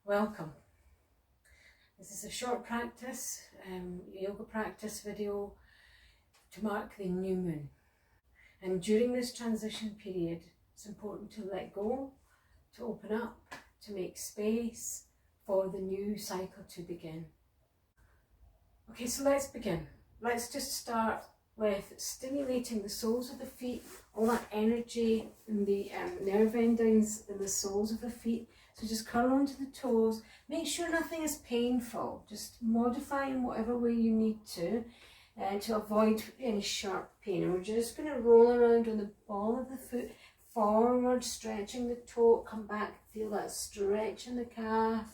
Welcome. This is a short practice, yoga practice video to mark the new moon. And during this transition period, it's important to let go, to open up, to make space for the new cycle to begin. Okay, so let's begin. Let's just start with stimulating the soles of the feet, all that energy in the nerve endings in the soles of the feet. So just curl onto the toes. Make sure nothing is painful. Just modify in whatever way you need to avoid any sharp pain. And we're just going to roll around on the ball of the foot, forward, stretching the toe, come back, feel that stretch in the calf,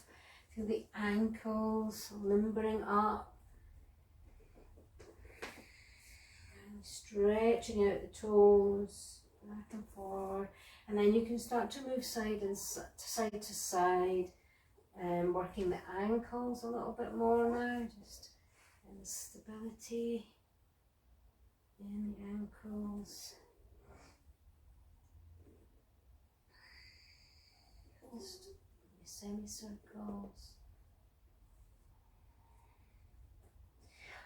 feel the ankles limbering up. Stretching out the toes, back and forward, and then you can start to move side to side, working the ankles a little bit more now, just in stability in the ankles. Just semicircles.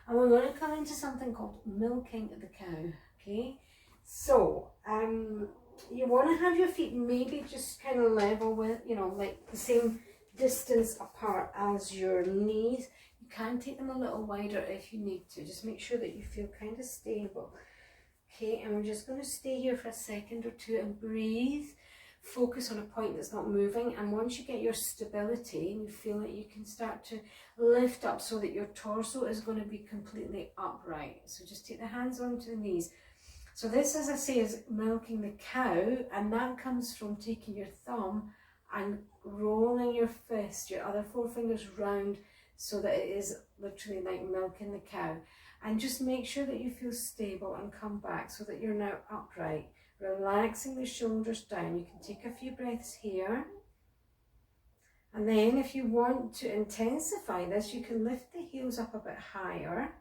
And we're going to come into something called milking the cow, okay? So, you want to have your feet maybe just kind of level with, like the same distance apart as your knees. You can take them a little wider if you need to. Just make sure that you feel kind of stable. Okay, and we're just going to stay here for a second or two and breathe. Focus on a point that's not moving, and once you get your stability and you feel that you can start to lift up so that your torso is going to be completely upright. So just take the hands onto the knees. So this, as I say, is milking the cow, and that comes from taking your thumb and rolling your fist, your other four fingers round, so that it is literally like milking the cow. And just make sure that you feel stable and come back so that you're now upright. Relaxing the shoulders down. You can take a few breaths here. And then if you want to intensify this, you can lift the heels up a bit higher.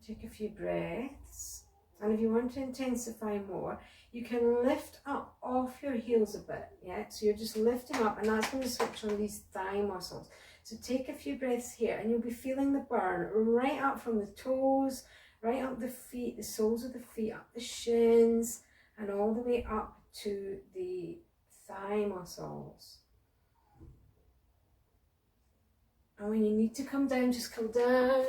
Take a few breaths. And if you want to intensify more, you can lift up off your heels a bit. Yeah, so you're just lifting up, and that's going to switch on these thigh muscles. So take a few breaths here, and you'll be feeling the burn right up from the toes, right up the feet, the soles of the feet, up the shins, and all the way up to the thigh muscles. And when you need to come down, just come down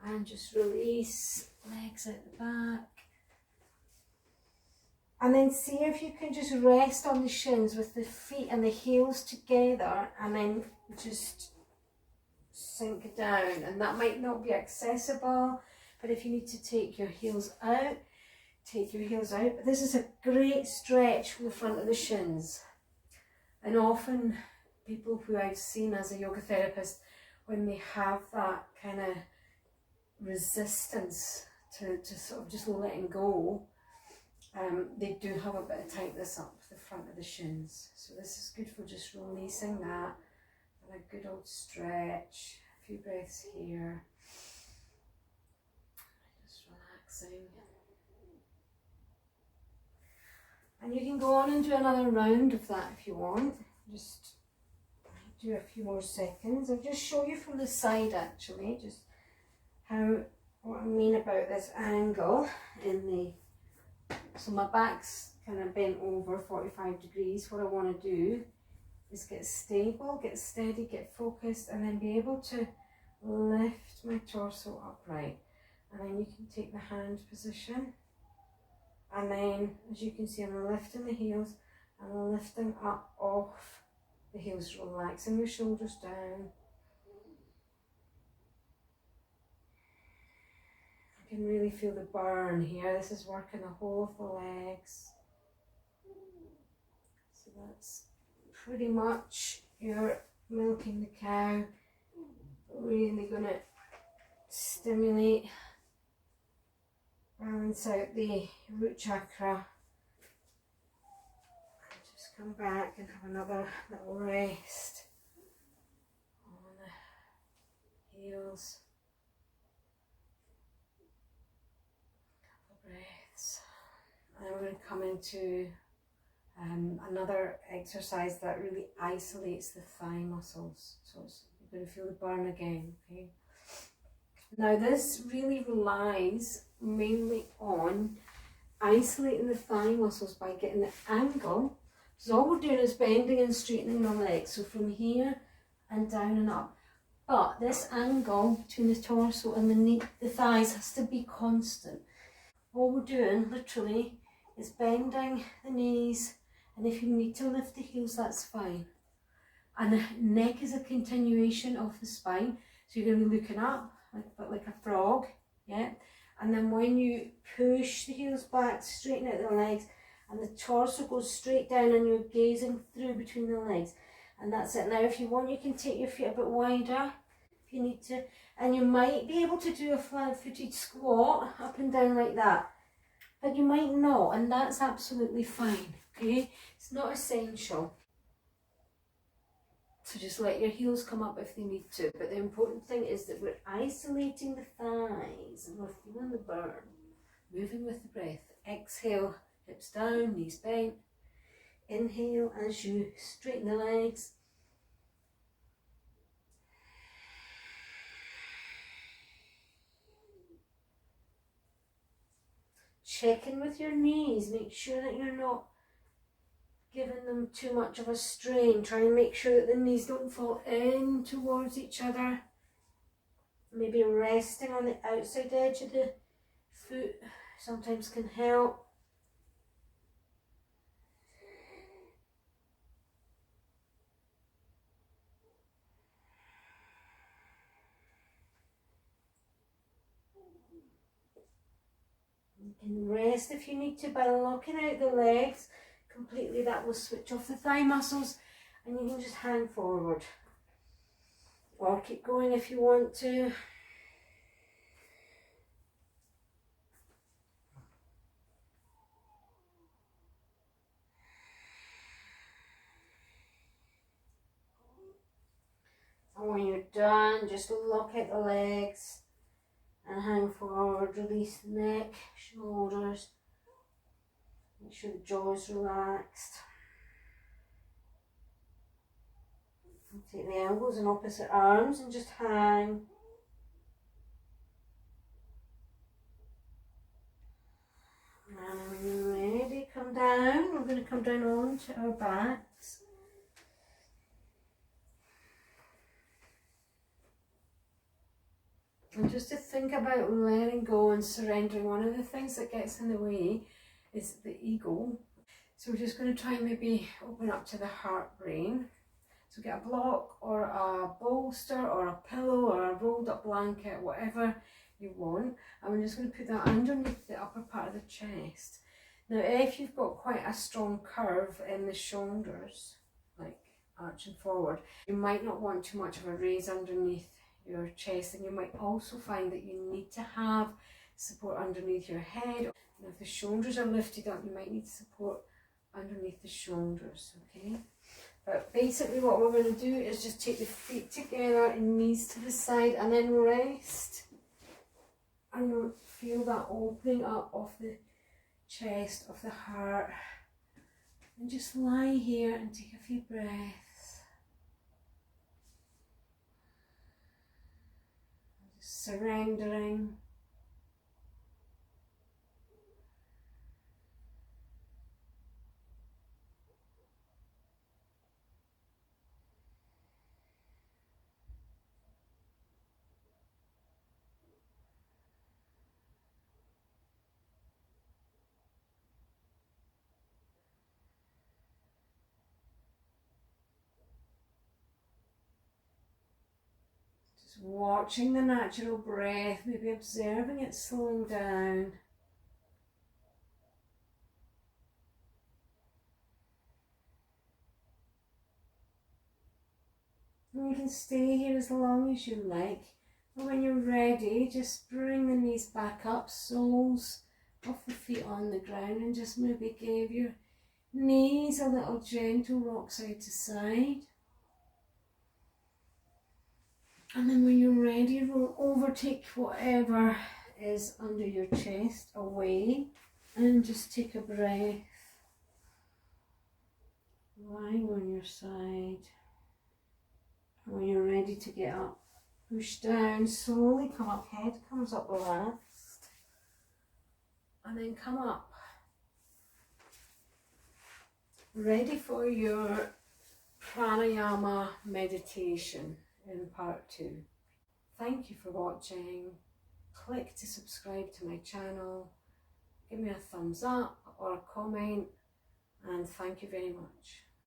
and just release, legs at the back. And then see if you can just rest on the shins with the feet and the heels together, and then just sink down. And that might not be accessible, but if you need to take your heels out, take your heels out. But this is a great stretch from the front of the shins. And often people who I've seen as a yoga therapist, when they have that kind of resistance to sort of just letting go, they do have a bit of tightness up the front of the shins. So this is good for just releasing that, and a good old stretch. A few breaths here. Just relaxing. And you can go on and do another round of that if you want. Just do a few more seconds. I'll just show you from the side actually, just what I mean about this angle in the. So my back's kind of bent over 45 degrees. What I want to do is get stable, get steady, get focused, and then be able to lift my torso upright. And then you can take the hand position. And then, as you can see, I'm lifting the heels and lifting up off the heels, relaxing your shoulders down. I can really feel the burn here. This is working the whole of the legs. So that's pretty much your milking the cow. Really going to stimulate, balance out the root chakra. And just come back and have another little rest on the heels. Breaths. And then we're going to come into Another exercise that really isolates the thigh muscles. So you're going to feel the burn again, okay? Now this really relies mainly on isolating the thigh muscles by getting the angle. So all we're doing is bending and straightening the legs. So from here and down and up. But this angle between the torso and the thighs has to be constant. All we're doing literally is bending the knees, and if you need to lift the heels, that's fine. And the neck is a continuation of the spine, so you're going to be looking up like a frog, yeah. And then when you push the heels back, straighten out the legs, and the torso goes straight down, and you're gazing through between the legs, and that's it. Now, if you want, you can take your feet a bit wider if you need to, and you might be able to do a flat-footed squat up and down like that, but you might not, and that's absolutely fine. Okay, it's not essential. So just let your heels come up if they need to. But the important thing is that we're isolating the thighs and we're feeling the burn. Moving with the breath. Exhale, hips down, knees bent. Inhale as you straighten the legs. Check in with your knees. Make sure that you're not giving them too much of a strain. Try and make sure that the knees don't fall in towards each other. Maybe resting on the outside edge of the foot sometimes can help. You can rest if you need to by locking out the legs completely. That will switch off the thigh muscles, and you can just hang forward. Or keep going if you want to. And when you're done, just lock out the legs and hang forward. Release the neck, shoulders. Make sure the jaw is relaxed. And take the elbows and opposite arms and just hang. And when you're ready, come down. We're going to come down onto our backs. And just to think about letting go and surrendering, one of the things that gets in the way is the ego. So we're just going to try and maybe open up to the heart brain. So get a block or a bolster or a pillow or a rolled up blanket, whatever you want. And we're just going to put that underneath the upper part of the chest. Now, if you've got quite a strong curve in the shoulders, like arching forward, you might not want too much of a raise underneath your chest, and you might also find that you need to have support underneath your head. And if the shoulders are lifted up, you might need support underneath the shoulders, okay? But basically what we're going to do is just take the feet together and knees to the side and then rest. And you'll feel that opening up of the chest, of the heart. And just lie here and take a few breaths. Just surrendering. Just watching the natural breath, maybe observing it slowing down. And you can stay here as long as you like. And when you're ready, just bring the knees back up, soles of the feet on the ground, and just maybe give your knees a little gentle rock side to side. And then when you're ready, roll over, take whatever is under your chest away, and just take a breath. lying on your side. And when you're ready to get up, push down, slowly come up, head comes up relaxed, and then come up. Ready for your pranayama meditation in part 2. Thank you for watching. Click to subscribe to my channel, give me a thumbs up or a comment, and thank you very much.